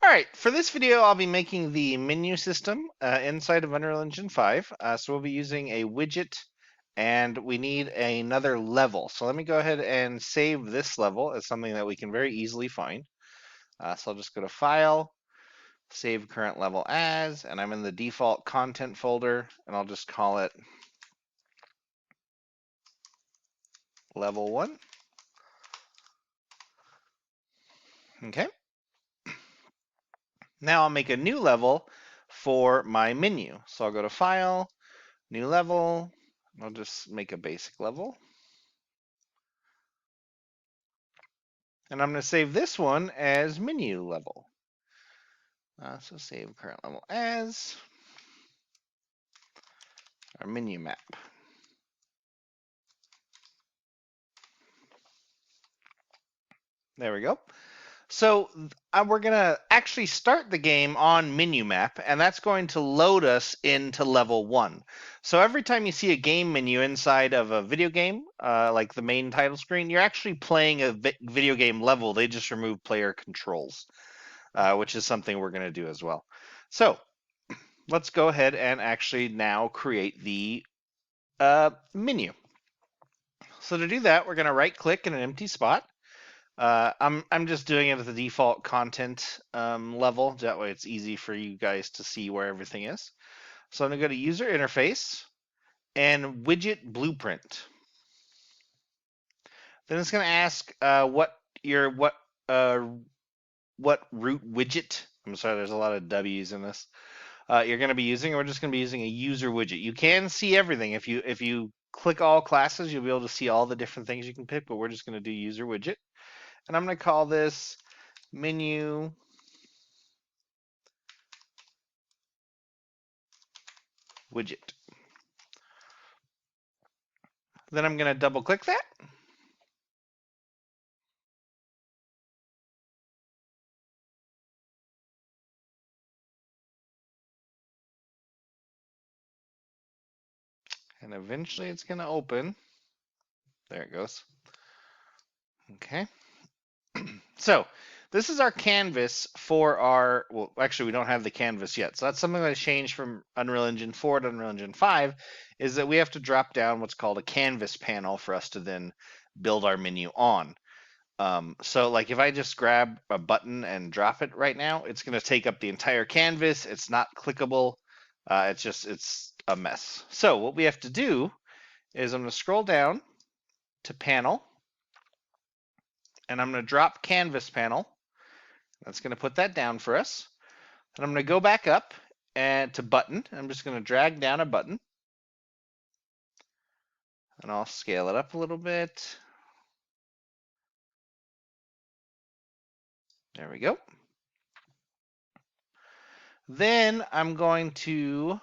right, for this video, I'll be making the menu system inside of Unreal Engine 5. So we'll be using a widget, and we need another level. So let me go ahead and save this level as something that we can very easily find. So I'll just go to File, Save Current Level As, and I'm in the default content folder, and I'll just call it Level 1. Okay. Now I'll make a new level for my menu. So I'll go to File, New Level. I'll just make a basic level. And I'm going to save this one as menu level. So save current level as our menu map. There we go. So we're going to actually start the game on menu map, and that's going to load us into level 1. So every time you see a game menu inside of a video game, like the main title screen, you're actually playing a video game level. They just remove player controls, which is something we're going to do as well. So let's go ahead and actually now create the menu. So to do that, we're going to right click in an empty spot. I'm just doing it at the default content level. That way it's easy for you guys to see where everything is. So I'm going to go to user interface and widget blueprint. Then it's going to ask what root widget. I'm sorry, there's a lot of W's in this. You're going to be using. We're just going to be using a user widget. You can see everything. If you click all classes, you'll be able to see all the different things you can pick, but we're just going to do user widget. And I'm going to call this menu widget. Then I'm going to double click that. And eventually it's going to open. There it goes. Okay. So this is our canvas for our, well, actually we don't have the canvas yet. So that's something that's changed from Unreal Engine 4 to Unreal Engine 5, is that we have to drop down what's called a canvas panel for us to then build our menu on. So like if I just grab a button and drop it right now, it's going to take up the entire canvas. It's not clickable. It's a mess. So what we have to do is I'm going to scroll down to panel, and I'm going to drop canvas panel. That's going to put that down for us. And I'm going to go back up and to button. I'm just going to drag down a button, and I'll scale it up a little bit. There we go. Then I'm going to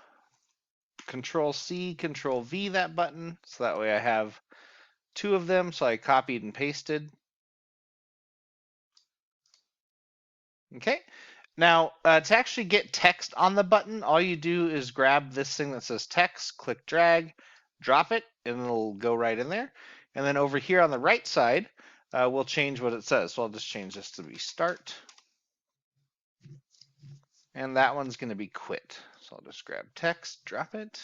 Control C, Control V that button, so that way I have two of them, so I copied and pasted. Okay, now to actually get text on the button, all you do is grab this thing that says text, click drag, drop it, and it'll go right in there. And then over here on the right side, we'll change what it says. So I'll just change this to be start. And that one's going to be quit. So I'll just grab text, drop it.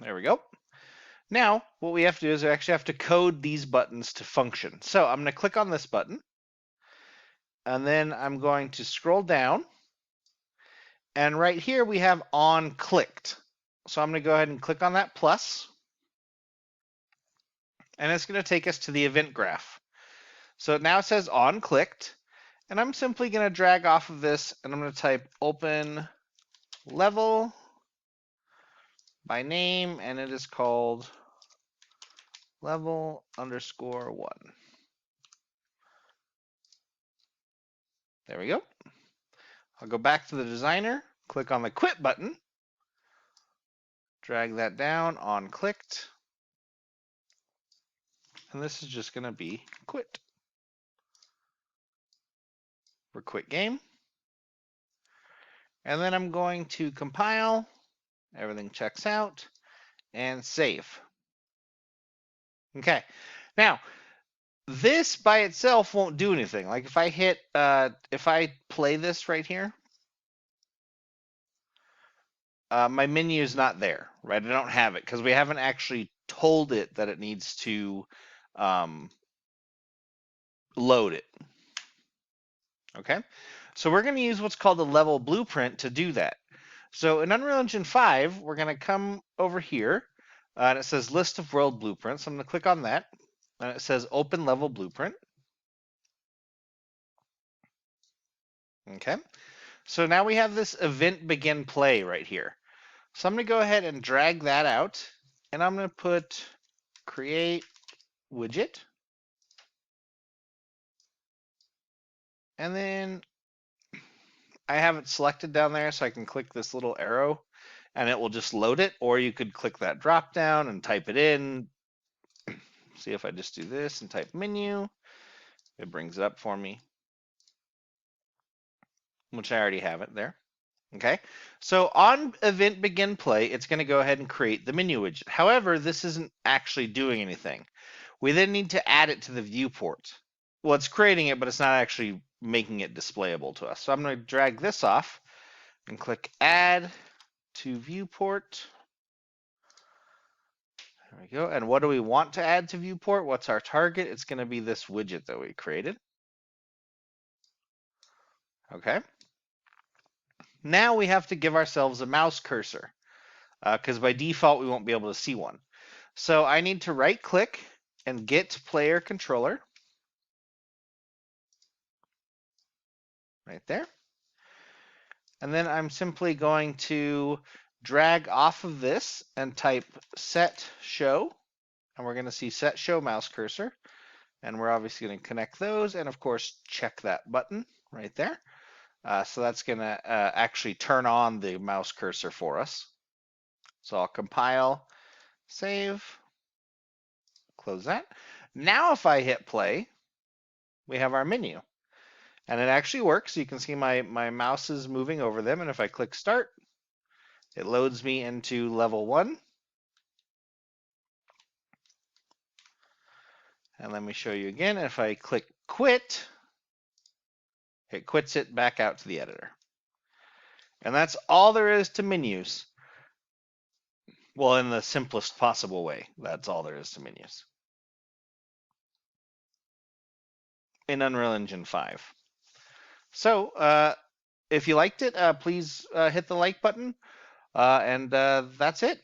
There we go. Now, what we have to do is we actually have to code these buttons to function. So I'm going to click on this button, and then I'm going to scroll down, and right here we have on clicked. So I'm going to go ahead and click on that plus, and it's going to take us to the event graph. So now it says on clicked, and I'm simply going to drag off of this, and I'm going to type open level by name, and it is called level_1. There we go. I'll go back to the designer, click on the quit button, drag that down, on clicked, and this is just going to be quit. For quit game. And then I'm going to compile, everything checks out, and save. Okay, now This by itself won't do anything. Like if I play this right here, my menu is not there, right? I don't have it because we haven't actually told it that it needs to um, load it. Okay, so we're going to use what's called a level blueprint to do that. So in Unreal Engine 5, we're going to come over here, and it says list of world blueprints. I'm going to click on that, and it says open level blueprint. Okay, so now we have this event begin play right here. So I'm going to go ahead and drag that out, and I'm going to put create widget, and then I have it selected down there, so I can click this little arrow, and it will just load it, or you could click that drop down and type it in. See if I just do this and type menu, it brings it up for me, which I already have it there. Okay, so on event begin play, it's going to go ahead and create the menu widget. However, this isn't actually doing anything. We then need to add it to the viewport. Well, it's creating it, but it's not actually making it displayable to us. So I'm going to drag this off and click add to viewport. There we go. And what do we want to add to viewport? What's our target? It's going to be this widget that we created. Okay. Now we have to give ourselves a mouse cursor because by default we won't be able to see one. So I need to right click and get player controller right there. And then I'm simply going to drag off of this and type set show. And we're going to see set show mouse cursor. And we're obviously going to connect those and of course check that button right there. So that's going to actually turn on the mouse cursor for us. So I'll compile, save, close that. Now if I hit play, we have our menu. And it actually works. You can see my mouse is moving over them. And if I click start, it loads me into level 1. And let me show you again. If I click quit, it quits it back out to the editor. And that's all there is to menus. Well, in the simplest possible way, that's all there is to menus in Unreal Engine 5. So if you liked it, please hit the like button. And that's it.